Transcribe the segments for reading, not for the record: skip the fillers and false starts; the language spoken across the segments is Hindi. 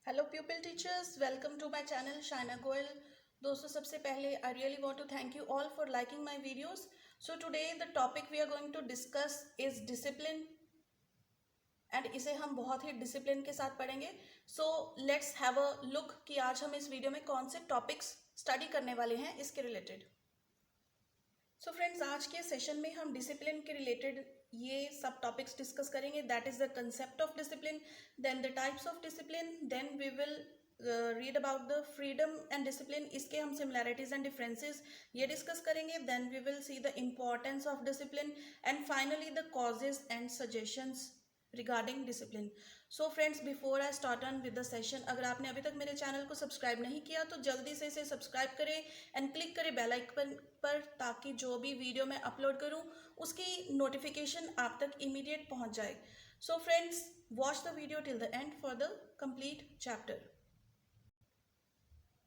Hello pupil teachers, welcome to my channel Shaina Goyal. दोस्तों, सबसे पहले I really want to thank you all for liking my videos. So today the topic we are going to discuss is discipline and इसे हम बहुत ही डिसिप्लिन के साथ पढ़ेंगे। So let's have a look कि आज हम इस वीडियो में कौन से टॉपिक्स स्टडी करने वाले हैं इसके रिलेटेड। सो फ्रेंड्स, आज के सेशन में हम डिसिप्लिन के रिलेटेड ये सब टॉपिक्स डिस्कस करेंगे। That is the concept of discipline, then the types of discipline, then we will read about the freedom and discipline. इसके हम सिमिलैरिटीज एंड डिफरेंसेस ये डिस्कस करेंगे। Then we will see the importance of discipline and finally the causes and suggestions regarding discipline. So friends, before I start on with the session, अगर आपने अभी तक मेरे चैनल को सब्सक्राइब नहीं किया तो जल्दी से इसे सब्सक्राइब करें एंड क्लिक करें बेल आइकन पर, ताकि जो भी वीडियो मैं अपलोड करूं उसकी नोटिफिकेशन आप तक इमीडिएट पहुंच जाए। So friends, watch the video till the end for the complete chapter.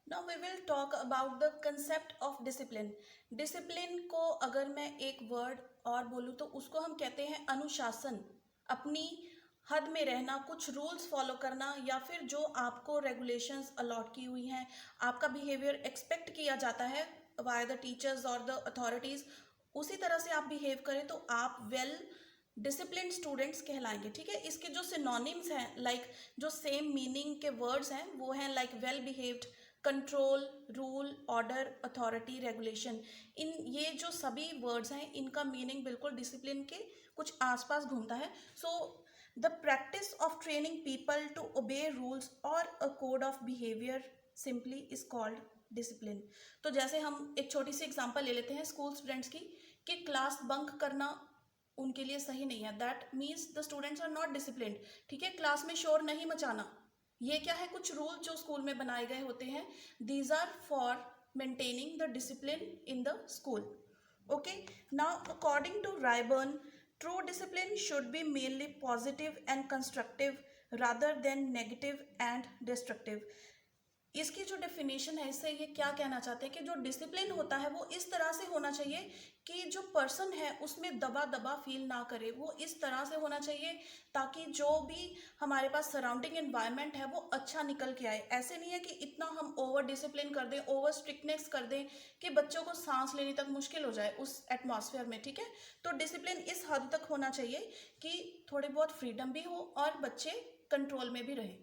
Now we will talk about the concept of discipline. Discipline को अगर मैं एक वर्ड और बोलूँ तो उसको हम कहते हैं अनुशासन। अपनी हद में रहना, कुछ रूल्स फॉलो करना, या फिर जो आपको रेगुलेशंस अलॉट की हुई हैं, आपका बिहेवियर एक्सपेक्ट किया जाता है बाय द टीचर्स और द अथॉरिटीज़, उसी तरह से आप बिहेव करें तो आप वेल डिसिप्लिन स्टूडेंट्स कहलाएंगे। ठीक है, इसके जो सिनोनिम्स हैं, लाइक जो सेम मीनिंग के वर्ड्स हैं, वो हैं like well behaved, control, rule, order, authority, regulation. ये जो सभी वर्ड्स हैं, इनका मीनिंग बिल्कुल डिसिप्लिन के कुछ आसपास घूमता है। So the practice of training people to obey rules और a code of behaviour simply is called discipline. तो जैसे हम एक छोटी सी एग्जांपल ले लेते हैं स्कूल स्टूडेंट्स की, कि क्लास बंक करना उनके लिए सही नहीं है। That means the students are not disciplined. ठीक है, क्लास में शोर नहीं मचाना, ये क्या है, कुछ रूल जो स्कूल में बनाए गए होते हैं। These are for maintaining the discipline in the school. Okay, now according to Ryburn, true discipline should be mainly positive and constructive rather than negative and destructive। इसकी जो डेफिनेशन है, इससे ये क्या कहना चाहते हैं कि जो डिसिप्लिन होता है वो इस तरह से होना चाहिए कि जो पर्सन है उसमें दबा दबा फील ना करे। वो इस तरह से होना चाहिए ताकि जो भी हमारे पास सराउंडिंग एनवायरनमेंट है वो अच्छा निकल के आए। ऐसे नहीं है कि इतना हम ओवर डिसिप्लिन कर दें, ओवर स्ट्रिक्टनेस कर दें कि बच्चों को सांस लेने तक मुश्किल हो जाए उस एटमॉस्फेयर में। ठीक है, तो डिसिप्लिन इस हद तक होना चाहिए कि थोड़ी बहुत फ्रीडम भी हो और बच्चे कंट्रोल में भी रहें।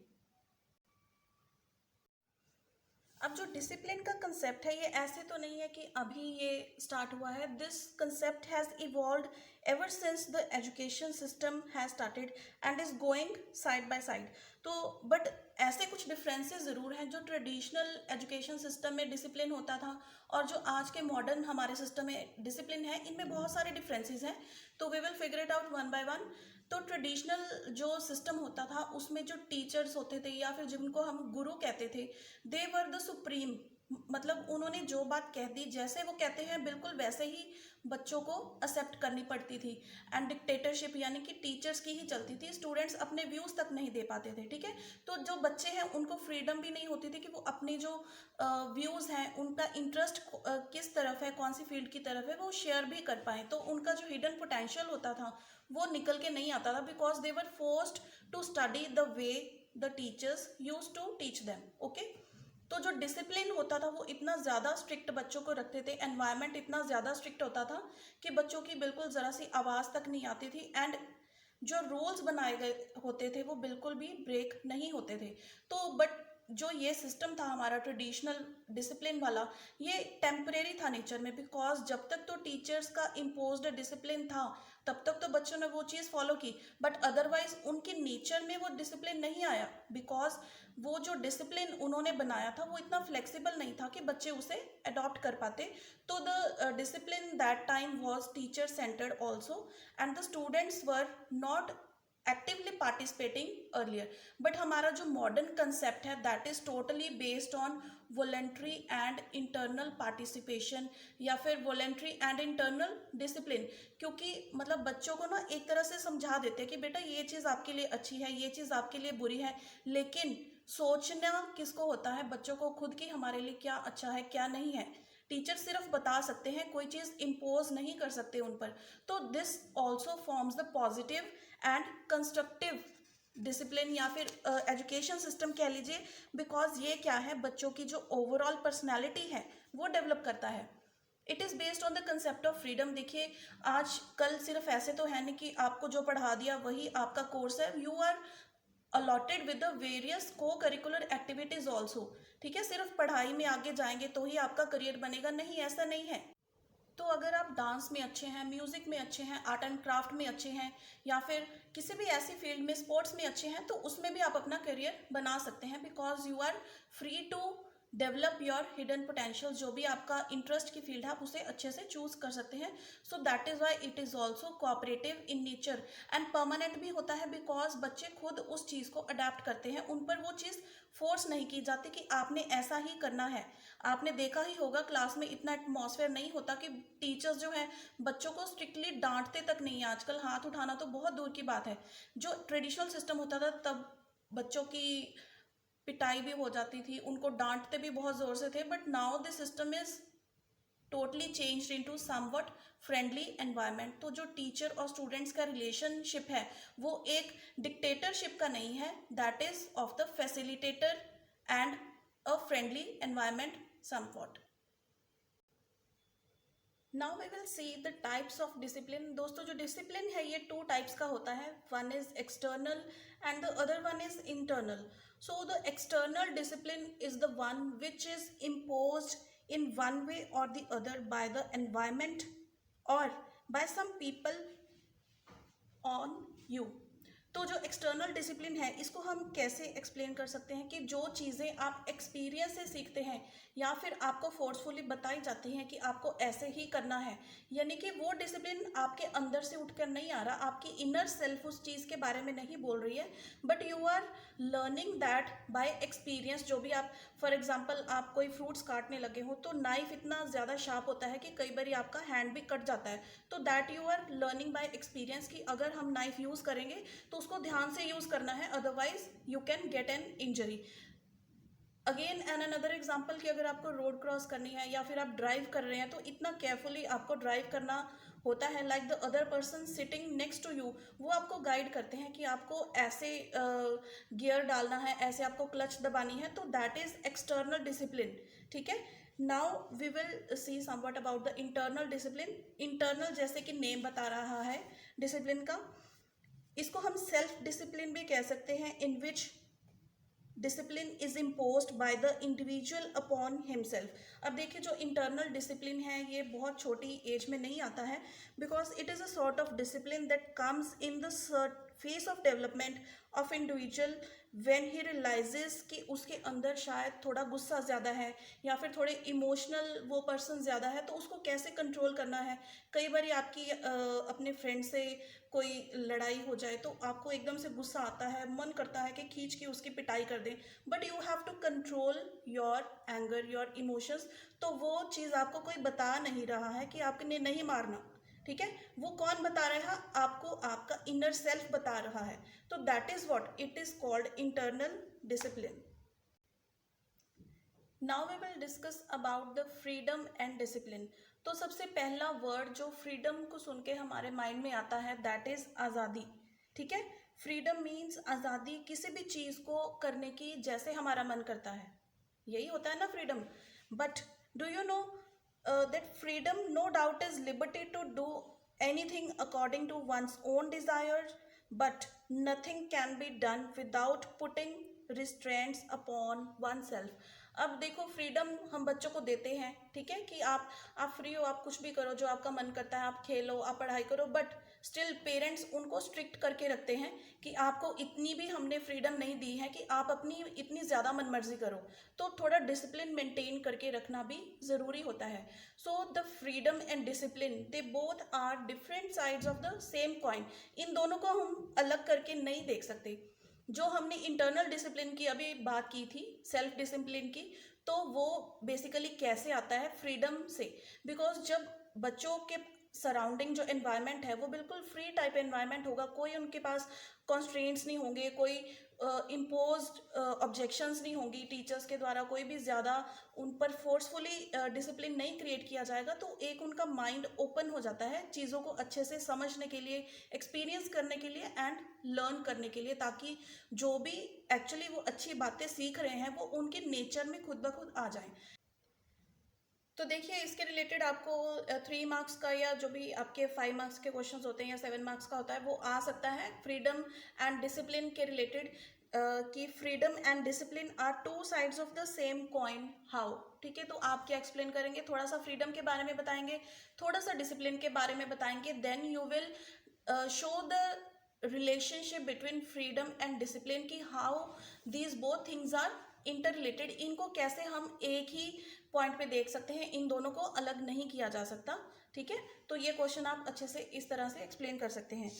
अब जो डिसिप्लिन का कंसेप्ट है, ये ऐसे तो नहीं है कि अभी ये स्टार्ट हुआ है। This concept has evolved ever since the education system has started and is going side by side. तो बट ऐसे कुछ डिफरेंसेस ज़रूर हैं। जो ट्रेडिशनल एजुकेशन सिस्टम में डिसिप्लिन होता था और जो आज के मॉडर्न हमारे सिस्टम में डिसिप्लिन है, इनमें बहुत सारे डिफरेंसेस हैं। तो we will figure it out one by one. तो ट्रेडिशनल जो सिस्टम होता था उसमें जो टीचर्स होते थे या फिर जिनको हम गुरु कहते थे, दे वर द सुप्रीम। मतलब उन्होंने जो बात कह दी, जैसे वो कहते हैं बिल्कुल वैसे ही बच्चों को एक्सेप्ट करनी पड़ती थी। एंड डिक्टेटरशिप यानी कि टीचर्स की ही चलती थी, स्टूडेंट्स अपने व्यूज़ तक नहीं दे पाते थे। ठीक है, तो जो बच्चे हैं उनको फ्रीडम भी नहीं होती थी कि वो अपने जो व्यूज़ हैं, उनका इंटरेस्ट किस तरफ है, कौन सी फील्ड की तरफ है, वो शेयर भी कर पाएँ। तो उनका जो हिडन पोटेंशियल होता था वो निकल के नहीं आता था, because they were forced to study the way the teachers use to teach them. Okay, तो जो डिसिप्लिन होता था वो इतना ज़्यादा स्ट्रिक्ट बच्चों को रखते थे, एनवायरनमेंट इतना ज़्यादा स्ट्रिक्ट होता था कि बच्चों की बिल्कुल ज़रा सी आवाज़ तक नहीं आती थी। एंड जो रूल्स बनाए गए होते थे वो बिल्कुल भी ब्रेक नहीं होते थे। तो बट जो ये सिस्टम था हमारा ट्रेडिशनल डिसिप्लिन वाला, ये टेम्परेरी था नेचर में, बिकॉज जब तक तो टीचर्स का इम्पोज्ड डिसिप्लिन था तब तक तो बच्चों ने वो चीज़ फॉलो की। बट अदरवाइज उनके नेचर में वो डिसिप्लिन नहीं आया, बिकॉज वो जो डिसिप्लिन उन्होंने बनाया था वो इतना फ्लेक्सिबल नहीं था कि बच्चे उसे अडॉप्ट कर पाते। तो the discipline that time was teacher centred also and the students were not actively participating earlier. But हमारा जो मॉडर्न कंसेप्ट है that is totally based on voluntary and internal participation, या फिर वॉलेंट्री एंड इंटरनल डिसिप्लिन। क्योंकि मतलब बच्चों को ना एक तरह से समझा देते हैं कि बेटा ये चीज़ आपके लिए अच्छी है, ये चीज़ आपके लिए बुरी है, लेकिन सोचना किसको होता है, बच्चों को खुद की हमारे लिए क्या अच्छा है क्या नहीं है। टीचर सिर्फ बता सकते हैं, कोई चीज़ इम्पोज नहीं कर सकते उन पर। तो this also forms the positive and constructive discipline या फिर एजुकेशन सिस्टम कह लीजिए, बिकॉज ये क्या है, बच्चों की जो ओवरऑल पर्सनैलिटी है वो डेवलप करता है। It is based on the concept of freedom. देखिए आज कल सिर्फ ऐसे तो है नहीं कि आपको जो पढ़ा दिया वही आपका कोर्स है, you are allotted with the various co curricular activities also. ठीक है, सिर्फ पढ़ाई में आगे जाएंगे तो ही आपका करियर बनेगा, नहीं, ऐसा नहीं है। तो अगर आप डांस में अच्छे हैं, म्यूजिक में अच्छे हैं, आर्ट एंड क्राफ्ट में अच्छे हैं, या फिर किसी भी ऐसी फील्ड में स्पोर्ट्स में अच्छे हैं, तो उसमें भी आप अपना करियर बना सकते हैं, because you are free to develop your hidden potential. जो भी आपका इंटरेस्ट की फील्ड है आप उसे अच्छे से चूज कर सकते हैं। So that is why it is also cooperative in nature and permanent भी होता है, बिकॉज बच्चे खुद उस चीज़ को अडेप्ट करते हैं, उन पर वो चीज़ फोर्स नहीं की जाती कि आपने ऐसा ही करना है। आपने देखा ही होगा क्लास में इतना एटमॉस्फेयर नहीं होता कि टीचर्स जो है बच्चों को स्ट्रिक्टली डांटते तक नहीं है। आजकल हाथ उठाना तो बहुत दूर की बात है। जो ट्रेडिशनल सिस्टम होता था तब बच्चों की पिटाई भी हो जाती थी, उनको डांटते भी बहुत जोर से थे, but now this system is totally changed into somewhat friendly environment. तो जो टीचर और स्टूडेंट्स का रिलेशनशिप है वो एक डिक्टेटरशिप का नहीं है, that is of the facilitator and a friendly environment somewhat. Now we will see the types of discipline. दोस्तों जो डिसिप्लिन है ये टू टाइप्स का होता है, one is external and the other one is internal. So the external discipline is the one which is imposed in one way or the other by the environment or by some people on you। तो जो एक्सटर्नल डिसिप्लिन है इसको हम कैसे एक्सप्लेन कर सकते हैं कि जो चीज़ें आप एक्सपीरियंस से सीखते हैं या फिर आपको फोर्सफुली बताई जाती हैं कि आपको ऐसे ही करना है, यानी कि वो डिसिप्लिन आपके अंदर से उठकर नहीं आ रहा, आपकी इनर सेल्फ उस चीज़ के बारे में नहीं बोल रही है, but you are learning that by experience. जो भी आप फॉर एग्जांपल आप कोई फ्रूट्स काटने लगे हो तो नाइफ इतना ज़्यादा शार्प होता है कि कई बार आपका हैंड भी कट जाता है, तो that you are learning by experience कि अगर हम नाइफ यूज़ करेंगे तो उसको ध्यान से यूज़ करना है, otherwise you can get an injury. Again an another example कि अगर आपको रोड क्रॉस करनी है या फिर आप ड्राइव कर रहे हैं तो इतना केयरफुली आपको ड्राइव करना होता है, like the other person sitting next to you, वो आपको गाइड करते हैं कि आपको ऐसे गियर डालना है, ऐसे आपको क्लच दबानी है, तो दैट इज एक्सटर्नल डिसिप्लिन। ठीक है, now we will see somewhat about the internal discipline. Internal जैसे कि नेम बता रहा है डिसिप्लिन का, इसको हम सेल्फ डिसिप्लिन भी कह सकते हैं, in which discipline is imposed by the individual upon himself. अब देखिए जो इंटरनल डिसिप्लिन है ये बहुत छोटी एज में नहीं आता है, because it is a sort of discipline that comes in the face of development of individual when he realizes कि उसके अंदर शायद थोड़ा गुस्सा ज़्यादा है या फिर थोड़े इमोशनल वो पर्सन ज़्यादा है, तो उसको कैसे कंट्रोल करना है। कई बार आपकी अपने फ्रेंड से कोई लड़ाई हो जाए तो आपको एकदम से गुस्सा आता है, मन करता है कि खींच के उसकी पिटाई कर दें, but you have to control your anger, your emotions. तो वो चीज़ आपको कोई बता नहीं रहा है कि आपने नहीं मारना, ठीक है, वो कौन बता रहा है आपको, आपका इनर सेल्फ बता रहा है। तो that is what it is called internal discipline. Now we will discuss about the freedom and discipline. तो सबसे पहला वर्ड जो फ्रीडम को सुन के हमारे माइंड में आता है दैट इज आज़ादी। ठीक है, फ्रीडम मीन्स आज़ादी किसी भी चीज़ को करने की जैसे हमारा मन करता है, यही होता है ना freedom. But do you know that freedom no doubt is liberty to do anything according to one's own desires, but nothing can be done without putting restraints upon oneself। अब देखो फ्रीडम हम बच्चों को देते हैं, ठीक है, कि आप फ्री हो, आप कुछ भी करो, जो आपका मन करता है, आप खेलो, आप पढ़ाई करो, बट स्टिल पेरेंट्स उनको स्ट्रिक्ट करके रखते हैं कि आपको इतनी भी हमने फ्रीडम नहीं दी है कि आप अपनी इतनी ज़्यादा मनमर्जी करो। तो थोड़ा डिसिप्लिन मेंटेन करके रखना भी ज़रूरी होता है। So the freedom and discipline they both are different sides of the same coin. इन दोनों को हम अलग करके नहीं देख सकते। जो हमने इंटरनल डिसिप्लिन की अभी बात की थी, सेल्फ डिसिप्लिन की, तो वो बेसिकली कैसे आता है, फ्रीडम से। बिकॉज जब बच्चों के सराउंडिंग जो एनवायरनमेंट है वो बिल्कुल फ्री टाइप एनवायरनमेंट होगा, कोई उनके पास कॉन्स्ट्रेंट्स नहीं होंगे, कोई इम्पोज्ड ऑब्जेक्शंस नहीं होंगी टीचर्स के द्वारा, कोई भी ज़्यादा उन पर फोर्सफुली डिसिप्लिन नहीं क्रिएट किया जाएगा, तो एक उनका माइंड ओपन हो जाता है चीज़ों को अच्छे से समझने के लिए, एक्सपीरियंस करने के लिए एंड लर्न करने के लिए, ताकि जो भी एक्चुअली वो अच्छी बातें सीख रहे हैं वो उनके नेचर में खुद ब खुद आ जाए। तो देखिए इसके रिलेटेड आपको 3 मार्क्स का या जो भी आपके 5 मार्क्स के क्वेश्चंस होते हैं या 7 मार्क्स का होता है वो आ सकता है फ्रीडम एंड डिसिप्लिन के रिलेटेड, कि freedom and discipline are two sides of the same coin, how. ठीक है, तो आप क्या एक्सप्लेन करेंगे, थोड़ा सा फ्रीडम के बारे में बताएंगे, थोड़ा सा डिसिप्लिन के बारे में बताएंगे, then you will show the relationship between freedom and discipline, की how these both things are interrelated, इनको कैसे हम एक ही पॉइंट पे देख सकते हैं, इन दोनों को अलग नहीं किया जा सकता। ठीक है, तो ये क्वेश्चन आप अच्छे से इस तरह से एक्सप्लेन कर सकते हैं।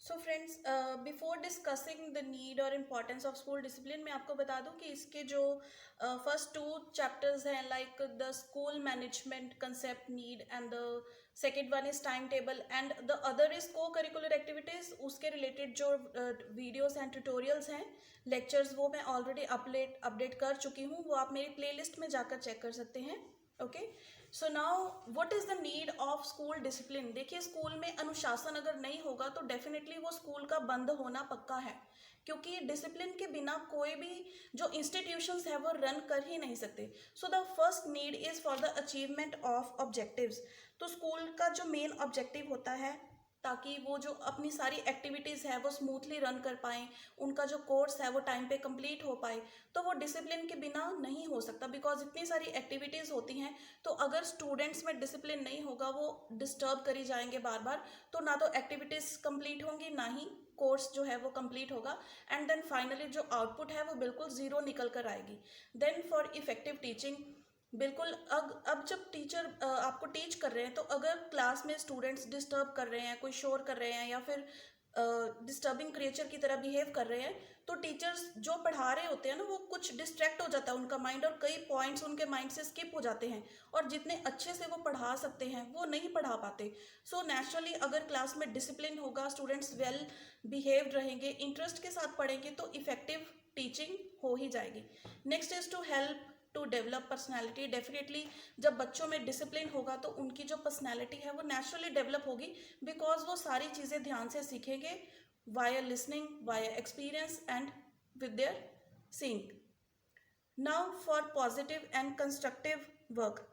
सो friends, before discussing the need और इम्पॉर्टेंस ऑफ स्कूल डिसिप्लिन, मैं आपको बता दूं कि इसके जो फर्स्ट 2 चैप्टर्स हैं, like the school management concept need and the second one is time table and the other is को करिकुलर एक्टिविटीज़, उसके रिलेटेड जो वीडियोस एंड ट्यूटोरियल्स हैं, लेक्चर्स, वो मैं ऑलरेडी अपडेट कर चुकी हूँ, वो आप मेरी प्लेलिस्ट में जाकर चेक कर सकते हैं। Okay, so now what is the need of school discipline. देखिए स्कूल में अनुशासन अगर नहीं होगा तो डेफिनेटली वो स्कूल का बंद होना पक्का है, क्योंकि डिसिप्लिन के बिना कोई भी जो इंस्टीट्यूशंस है वो रन कर ही नहीं सकते। So the first need is for the achievement of objectives. तो स्कूल का जो मेन ऑब्जेक्टिव होता है, ताकि वो जो अपनी सारी एक्टिविटीज़ है वो स्मूथली रन कर पाएँ, उनका जो कोर्स है वो टाइम पे कंप्लीट हो पाए, तो वो डिसिप्लिन के बिना नहीं हो सकता, बिकॉज इतनी सारी एक्टिविटीज़ होती हैं, तो अगर स्टूडेंट्स में डिसिप्लिन नहीं होगा, वो डिस्टर्ब करी जाएंगे बार बार, तो ना तो एक्टिविटीज़ कंप्लीट होंगी, ना ही कोर्स जो है वो कंप्लीट होगा, एंड देन फाइनली जो आउटपुट है वो बिल्कुल ज़ीरो निकल कर आएगी। देन फॉर इफेक्टिव टीचिंग, बिल्कुल अब जब टीचर आपको टीच कर रहे हैं, तो अगर क्लास में स्टूडेंट्स डिस्टर्ब कर रहे हैं, कोई शोर कर रहे हैं, या फिर डिस्टर्बिंग क्रिएचर की तरह बिहेव कर रहे हैं, तो टीचर्स जो पढ़ा रहे होते हैं ना, वो कुछ डिस्ट्रैक्ट हो जाता है उनका माइंड, और कई पॉइंट्स उनके माइंड से स्किप हो जाते हैं, और जितने अच्छे से वो पढ़ा सकते हैं वो नहीं पढ़ा पाते। सो नेचुरली अगर क्लास में डिसिप्लिन होगा, स्टूडेंट्स वेल बिहेव्ड रहेंगे, इंटरेस्ट के साथ पढ़ेंगे, तो इफेक्टिव टीचिंग हो ही जाएगी। Next is to help to develop personality. Definitely जब बच्चों में डिसिप्लिन होगा तो उनकी जो पर्सनैलिटी है वो नेचुरली डेवलप होगी, बिकॉज वो सारी चीज़ें ध्यान से सीखेंगे, via listening, via experience and with their seeing. Now for positive and constructive work.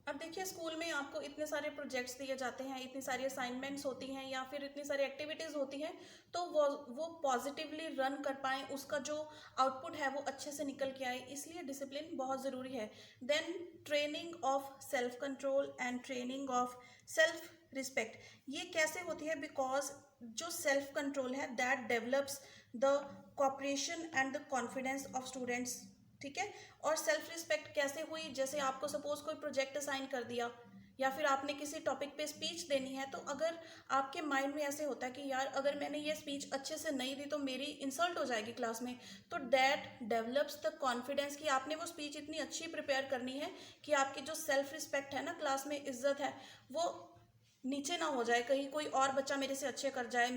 अब देखिए स्कूल में आपको इतने सारे प्रोजेक्ट्स दिए जाते हैं, इतनी सारी असाइनमेंट्स होती हैं, या फिर इतनी सारी एक्टिविटीज़ होती हैं, तो वो पॉजिटिवली रन कर पाएँ, उसका जो आउटपुट है वो अच्छे से निकल के आए, इसलिए डिसिप्लिन बहुत ज़रूरी है। Then training of self control and training of self respect, ये कैसे होती है, बिकॉज जो सेल्फ कंट्रोल है that develops the cooperation and the confidence of students. ठीक है, और सेल्फ रिस्पेक्ट कैसे हुई, जैसे आपको सपोज कोई प्रोजेक्ट असाइन कर दिया, या फिर आपने किसी टॉपिक पे स्पीच देनी है, तो अगर आपके माइंड में ऐसे होता है कि यार अगर मैंने ये स्पीच अच्छे से नहीं दी तो मेरी इंसल्ट हो जाएगी क्लास में, तो दैट डेवलप्स द कॉन्फिडेंस कि आपने वो स्पीच इतनी अच्छी प्रिपेयर करनी है कि आपकी जो सेल्फ रिस्पेक्ट है ना, क्लास में इज्जत है, वो नीचे ना हो जाए, कहीं कोई और बच्चा मेरे से अच्छे कर जाए,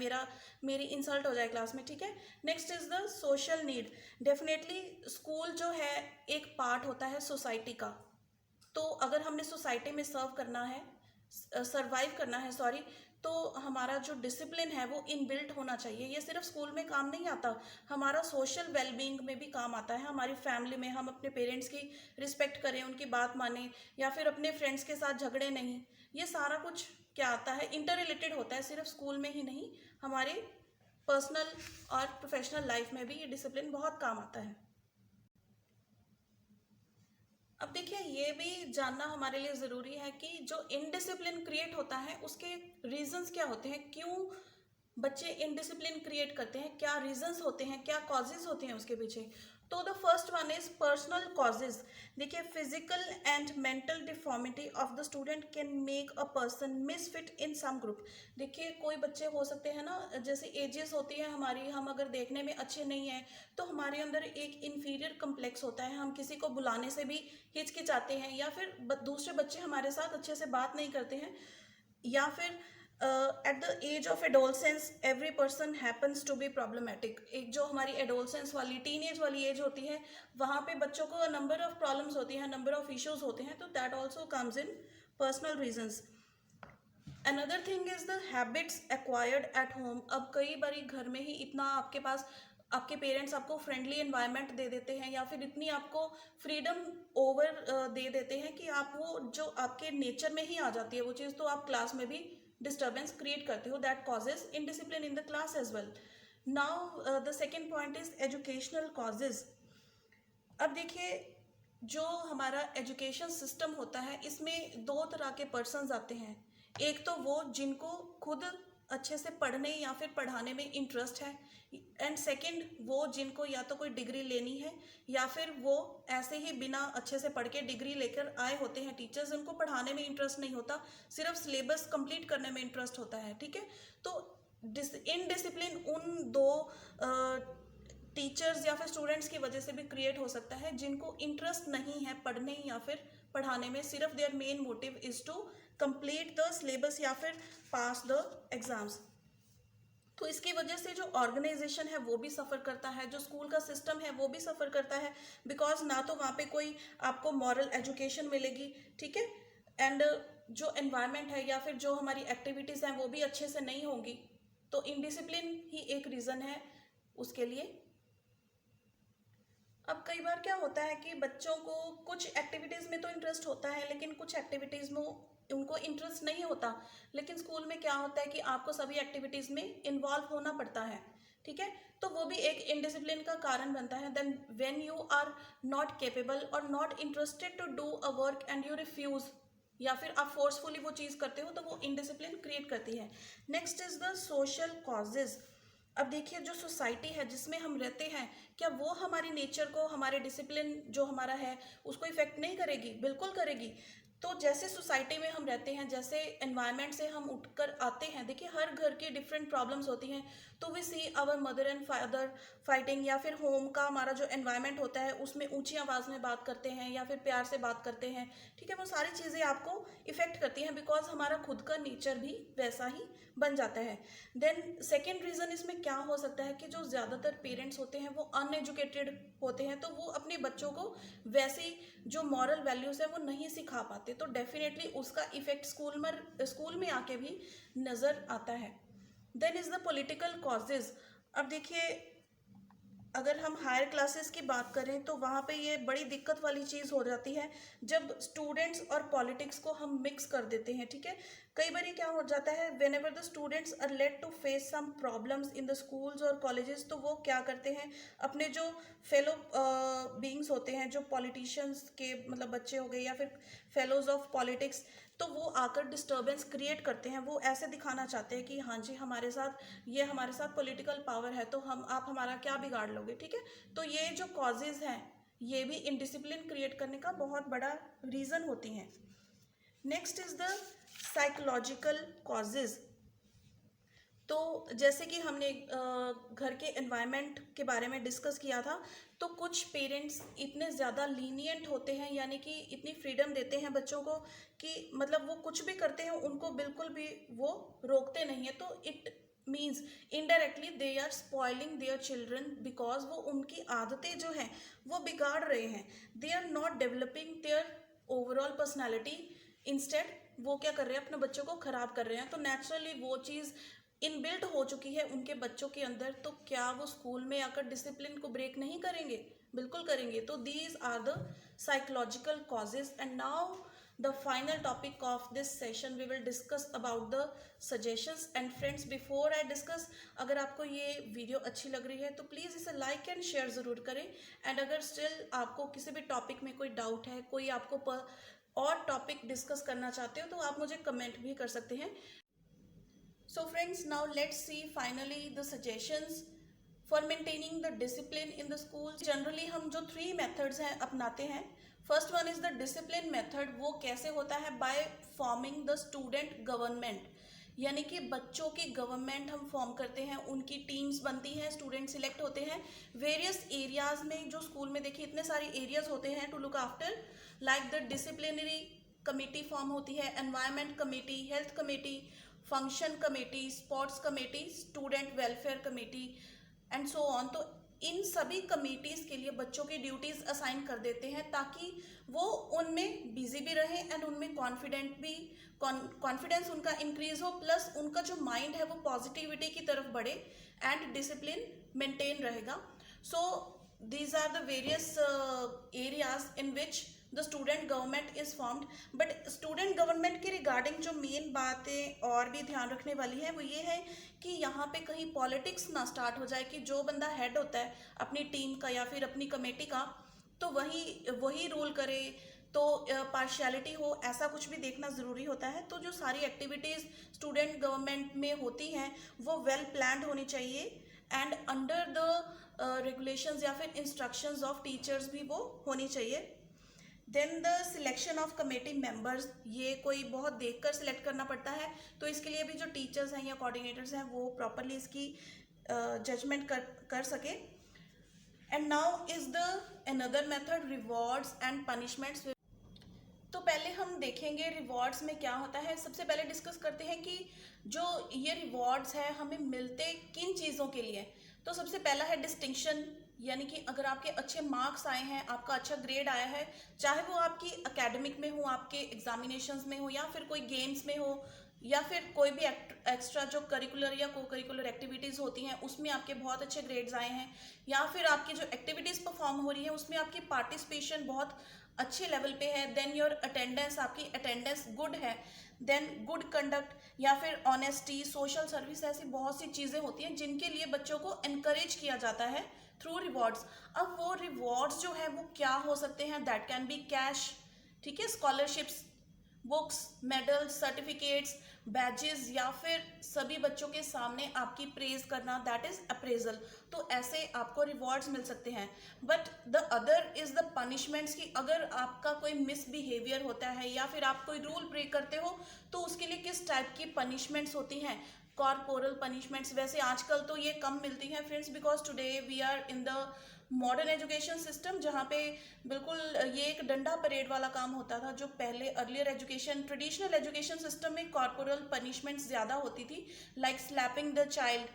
मेरी इंसल्ट हो जाए क्लास में। ठीक है, next is the social need. Definitely school जो है एक पार्ट होता है सोसाइटी का, तो अगर हमने सोसाइटी में सर्वाइव करना है सॉरी, तो हमारा जो डिसिप्लिन है वो इनबिल्ट होना चाहिए। ये सिर्फ स्कूल में काम नहीं आता, हमारा सोशल वेलबींग में भी काम आता है। हमारी फैमिली में हम अपने पेरेंट्स की रिस्पेक्ट करें, उनकी बात मानें, या फिर अपने फ्रेंड्स के साथ झगड़े नहीं, ये सारा कुछ क्या आता है, इंटर रिलेटेड होता है, सिर्फ स्कूल में ही नहीं, हमारे पर्सनल और प्रोफेशनल लाइफ में भी ये डिसिप्लिन बहुत काम आता है। अब देखिए ये भी जानना हमारे लिए ज़रूरी है कि जो इनडिसिप्लिन क्रिएट होता है उसके रीजंस क्या होते हैं, क्यों बच्चे इनडिसिप्लिन क्रिएट करते हैं, क्या रीजंस होते हैं, क्या कॉजेज होते हैं उसके पीछे। तो the first one is personal causes. देखिए physical and mental deformity of the student can make a person misfit in some group. देखिए कोई बच्चे हो सकते हैं ना, जैसे एजेस होती है हमारी, हम अगर देखने में अच्छे नहीं हैं तो हमारे अंदर एक इन्फीरियर कम्प्लेक्स होता है, हम किसी को बुलाने से भी हिचकिचाते हैं, या फिर दूसरे बच्चे हमारे साथ अच्छे से बात नहीं करते हैं, या फिर at the age of adolescence every person happens to be problematic. एक जो हमारी एडोलसेंस वाली टीन एज वाली एज होती है, वहाँ पे बच्चों को नंबर ऑफ प्रॉब्लम्स होती हैं, नंबर ऑफ इश्यूज होते हैं, तो that also comes in personal reasons. Another thing is the habits acquired at home. अब कई बारी घर में ही इतना आपके पास आपके पेरेंट्स आपको फ्रेंडली एनवायरनमेंट दे देते हैं, या फिर इतनी आपको फ्रीडम ओवर दे देते हैं कि आप वो जो आपके नेचर में ही आ जाती है वो चीज़, तो आप क्लास में भी डिस्टर्बेंस क्रिएट करते हो, that causes indiscipline in the class as well. Now the second point is educational causes. अब देखिए, जो हमारा एजुकेशन सिस्टम होता है इसमें दो तरह के पर्सन्स आते हैं। एक तो वो जिनको खुद अच्छे से पढ़ने या फिर पढ़ाने में इंटरेस्ट है, एंड सेकंड वो जिनको या तो कोई डिग्री लेनी है या फिर वो ऐसे ही बिना अच्छे से पढ़ के डिग्री लेकर आए होते हैं टीचर्स, उनको पढ़ाने में इंटरेस्ट नहीं होता, सिर्फ सिलेबस कंप्लीट करने में इंटरेस्ट होता है। ठीक है, तो इनडिसिप्लिन उन दो टीचर्स या फिर स्टूडेंट्स की वजह से भी क्रिएट हो सकता है जिनको इंटरेस्ट नहीं है पढ़ने या फिर पढ़ाने में, सिर्फ their main motive is to complete the syllabus या फिर पास द एग्जाम्स। तो इसकी वजह से जो ऑर्गेनाइजेशन है वो भी सफ़र करता है, जो स्कूल का सिस्टम है वो भी सफ़र करता है, बिकॉज ना तो वहाँ पे कोई आपको मॉरल एजुकेशन मिलेगी। ठीक है, एंड जो एनवायरनमेंट है या फिर जो हमारी एक्टिविटीज़ हैं वो भी अच्छे से नहीं होंगी। तो इनडिसिप्लिन ही एक रीज़न है उसके लिए। अब कई बार क्या होता है कि बच्चों को कुछ एक्टिविटीज़ में तो इंटरेस्ट होता है, लेकिन कुछ एक्टिविटीज़ में उनको इंटरेस्ट नहीं होता। लेकिन स्कूल में क्या होता है कि आपको सभी एक्टिविटीज़ में इन्वॉल्व होना पड़ता है। ठीक है, तो वो भी एक इनडिसिप्लिन का कारण बनता है। Then when you are not capable और not interested to do a work and you refuse, या फिर आप फोर्सफुली वो चीज़ करते हो, तो वो इनडिसिप्लिन क्रिएट करती है। Next is the social causes. अब देखिए, जो सोसाइटी है जिसमें हम रहते हैं, क्या वो हमारी नेचर को, हमारे डिसिप्लिन जो हमारा है उसको इफेक्ट नहीं करेगी? बिल्कुल करेगी। तो जैसे सोसाइटी में हम रहते हैं, जैसे एनवायरनमेंट से हम उठकर आते हैं, देखिए हर घर की डिफरेंट प्रॉब्लम्स होती हैं। तो we see our mother and father fighting, या फिर होम का हमारा जो एनवायरनमेंट होता है उसमें ऊंची आवाज़ में बात करते हैं या फिर प्यार से बात करते हैं। ठीक है, वो सारी चीज़ें आपको इफेक्ट करती हैं, बिकॉज हमारा खुद का नेचर भी वैसा ही बन जाता है। देन सेकेंड रीज़न इसमें क्या हो सकता है कि जो ज़्यादातर पेरेंट्स होते हैं वो अनएजुकेटेड होते हैं, तो वो अपने बच्चों को वैसी जो मॉरल वैल्यूज़ है वो नहीं सिखा पाते, तो डेफिनेटली उसका इफेक्ट स्कूल में आके भी नज़र आता है। Then is the political causes. अब देखिए, अगर हम हायर क्लासेस की बात करें तो वहाँ पे ये बड़ी दिक्कत वाली चीज़ हो जाती है जब स्टूडेंट्स और पॉलिटिक्स को हम मिक्स कर देते हैं। ठीक है, कई बार क्या हो जाता है, whenever the students are late to face some problems in the schools और कॉलेजेस, तो वो क्या करते हैं, अपने जो फेलो बींग्स होते हैं, जो पॉलिटिशियंस के मतलब बच्चे हो गए या फिर फेलोज ऑफ पॉलिटिक्स, तो वो आकर डिस्टर्बेंस क्रिएट करते हैं। वो ऐसे दिखाना चाहते हैं कि हाँ जी हमारे साथ पॉलिटिकल पावर है, तो आप हमारा क्या बिगाड़ लोगे। ठीक है, तो ये जो कॉजेज हैं ये भी इनडिसिप्लिन क्रिएट करने का बहुत बड़ा रीज़न होती हैं। Next is the psychological causes. तो जैसे कि हमने घर के एनवायरनमेंट के बारे में डिस्कस किया था, तो कुछ पेरेंट्स इतने ज़्यादा लीनियंट होते हैं, यानी कि इतनी फ्रीडम देते हैं बच्चों को कि मतलब वो कुछ भी करते हैं, उनको बिल्कुल भी वो रोकते नहीं है। तो it means indirectly they are spoiling their children, because वो उनकी आदतें जो हैं वो बिगाड़ रहे हैं। They are not developing their overall personality, instead वो क्या कर रहे हैं, अपने बच्चों को खराब कर रहे हैं। तो नेचुरली वो चीज़ इनबिल्ट हो चुकी है उनके बच्चों के अंदर, तो क्या वो स्कूल में आकर डिसिप्लिन को ब्रेक नहीं करेंगे? बिल्कुल करेंगे। तो these are the psychological causes. And now the final topic of this session we will discuss about the suggestions. And friends, before I discuss, अगर आपको ये वीडियो अच्छी लग रही है तो प्लीज़ इसे लाइक एंड शेयर ज़रूर करें। एंड अगर स्टिल आपको किसी भी टॉपिक में कोई डाउट है, कोई आपको और टॉपिक डिस्कस करना चाहते हो, तो आप मुझे कमेंट भी कर सकते हैं। So friends, now let's see finally the suggestions for maintaining the discipline in the school. Generally हम जो 3 methods हैं अपनाते हैं। First one is the discipline method. वो कैसे होता है, by forming the student government, यानी कि बच्चों की गवर्नमेंट हम फॉर्म करते हैं, उनकी टीम्स बनती हैं, स्टूडेंट सिलेक्ट होते हैं वेरियस एरियाज में। जो स्कूल में देखिए इतने सारे एरियाज होते हैं to look after, like the disciplinary committee form होती है, environment committee, health committee, function committee, sports committee, student welfare committee and so on. तो इन सभी कमेटीज़ के लिए बच्चों की ड्यूटीज़ असाइन कर देते हैं ताकि वो उनमें बिजी भी रहे एंड उनमें कॉन्फिडेंस उनका इंक्रीज हो, प्लस उनका जो माइंड है वो पॉजिटिविटी की तरफ बढ़े एंड डिसिप्लिन मेंटेन रहेगा। सो these are the various areas in which the student government is formed। but student government के रिगार्डिंग जो मेन बातें और भी ध्यान रखने वाली है वो ये है कि यहाँ पे कहीं पॉलिटिक्स ना स्टार्ट हो जाए कि जो बंदा हेड होता है अपनी टीम का या फिर अपनी कमेटी का तो वही रूल करे, तो पार्शियलिटी हो, ऐसा कुछ भी देखना ज़रूरी होता है। तो जो सारी एक्टिविटीज़ स्टूडेंट गवर्नमेंट में होती हैं वो वेल प्लान्ड होनी चाहिए एंड अंडर द रेगुलेशंस या फिर इंस्ट्रक्शंस ऑफ टीचर्स भी वो होनी चाहिए। Then the selection of committee members, ये कोई बहुत देखकर सिलेक्ट करना पड़ता है, तो इसके लिए भी जो टीचर्स हैं या कोऑर्डिनेटर्स हैं वो प्रॉपरली इसकी जजमेंट कर सके। And now is the another method rewards and punishments. तो पहले हम देखेंगे रिवॉर्ड्स में क्या होता है। सबसे पहले डिस्कस करते हैं कि जो ये रिवॉर्ड्स है हमें मिलते किन चीज़ों के लिए। तो सबसे पहला है डिस्टिंक्शन, यानी कि अगर आपके अच्छे मार्क्स आए हैं, आपका अच्छा ग्रेड आया है, चाहे वो आपकी एकेडमिक में हो, आपके एग्जामिनेशंस में हो, या फिर कोई गेम्स में हो, या फिर कोई भी एक्स्ट्रा जो करिकुलर या को करिकुलर एक्टिविटीज़ होती हैं उसमें आपके बहुत अच्छे ग्रेड्स आए हैं, या फिर आपकी जो एक्टिविटीज़ परफॉर्म हो रही है उसमें आपकी पार्टिसिपेशन बहुत अच्छे लेवल पे है, देन योर अटेंडेंस, आपकी अटेंडेंस गुड है, देन गुड कंडक्ट, या फिर ऑनेस्टी, सोशल सर्विस, ऐसी बहुत सी चीज़ें होती हैं जिनके लिए बच्चों को इनकरेज किया जाता है थ्रू रिवॉर्ड्स। अब वो रिवॉर्ड्स जो है वो क्या हो सकते हैं, दैट कैन बी कैश, ठीक है, scholarships, books, medal, certificates, badges, या फिर सभी बच्चों के सामने आपकी प्रेज करना, दैट इज अप्रेजल। तो ऐसे आपको रिवॉर्ड्स मिल सकते हैं। But the other is the punishments, की अगर आपका कोई मिसबिहेवियर होता है या फिर आप कोई रूल ब्रेक करते हो तो उसके लिए किस टाइप की पनिशमेंट्स होती हैं। कॉर्पोरल पनिशमेंट्स वैसे आजकल तो ये कम मिलती हैं friends, because today we are in the modern education system, जहाँ पे बिल्कुल ये एक डंडा परेड वाला काम होता था। जो पहले earlier education, traditional education system में कॉर्पोरल पनिशमेंट्स ज़्यादा होती थी, like slapping the child,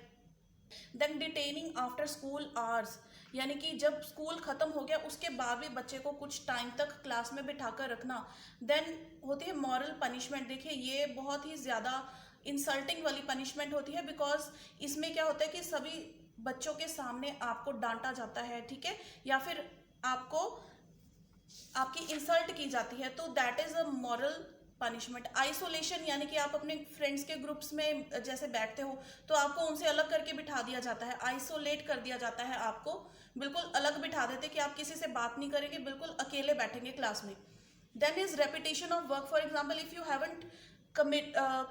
then detaining after school hours, यानी कि जब स्कूल ख़त्म हो गया उसके बाद भी बच्चे को कुछ टाइम तक क्लास में बिठा कर रखना। देन होती है मॉरल पनिशमेंट। देखिए ये बहुत ही ज़्यादा इंसल्टिंग वाली पनिशमेंट होती है, बिकॉज इसमें क्या होता है कि सभी बच्चों के सामने आपको डांटा जाता है, ठीक है, या फिर आपकी इंसल्ट की जाती है, तो that is a moral punishment. Isolation, यानी कि आप अपने फ्रेंड्स के ग्रुप्स में जैसे बैठते हो तो आपको उनसे अलग करके बिठा दिया जाता है, आइसोलेट कर दिया जाता है, आपको बिल्कुल अलग बिठा देते कि आप किसी से बात नहीं करेंगे, बिल्कुल अकेले बैठेंगे क्लास में। Then is repetition of work, for example if you haven't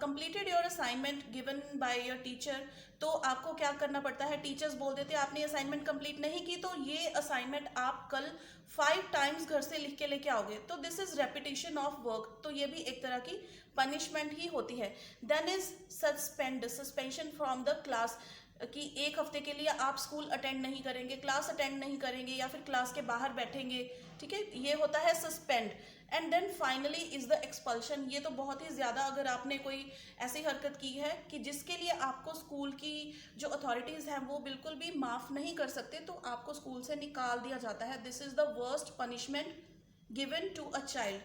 completed your assignment given by your teacher, तो आपको क्या करना पड़ता है, टीचर्स बोल देते हैं आपने असाइनमेंट कंप्लीट नहीं की तो ये असाइनमेंट आप कल 5 टाइम्स घर से लिख के लेके आओगे, तो this is repetition of work, तो ये भी एक तरह की पनिशमेंट ही होती है। Then is suspension from the class, कि 1 हफ्ते के लिए आप स्कूल अटेंड नहीं करेंगे, क्लास अटेंड नहीं करेंगे, या फिर क्लास के बाहर बैठेंगे, ठीक है, ये होता है suspend. And then finally is the expulsion, ये तो बहुत ही ज़्यादा, अगर आपने कोई ऐसी हरकत की है कि जिसके लिए आपको स्कूल की जो अथॉरिटीज़ हैं वो बिल्कुल भी माफ़ नहीं कर सकते, तो आपको स्कूल से निकाल दिया जाता है। This is the worst punishment given to a child.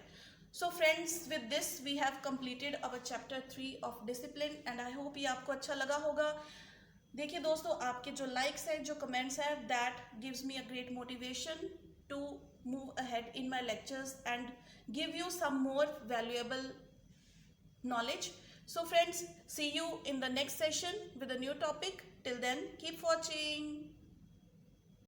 So friends, with this we have completed our chapter 3 of discipline and I hope ये आपको अच्छा लगा होगा। देखिए दोस्तों, आपके जो लाइक्स हैं, जो कमेंट्स हैं, that gives me a great motivation to move ahead in my lectures and give you some more valuable knowledge. So friends, see you in the next session with a new topic. Till then, keep watching.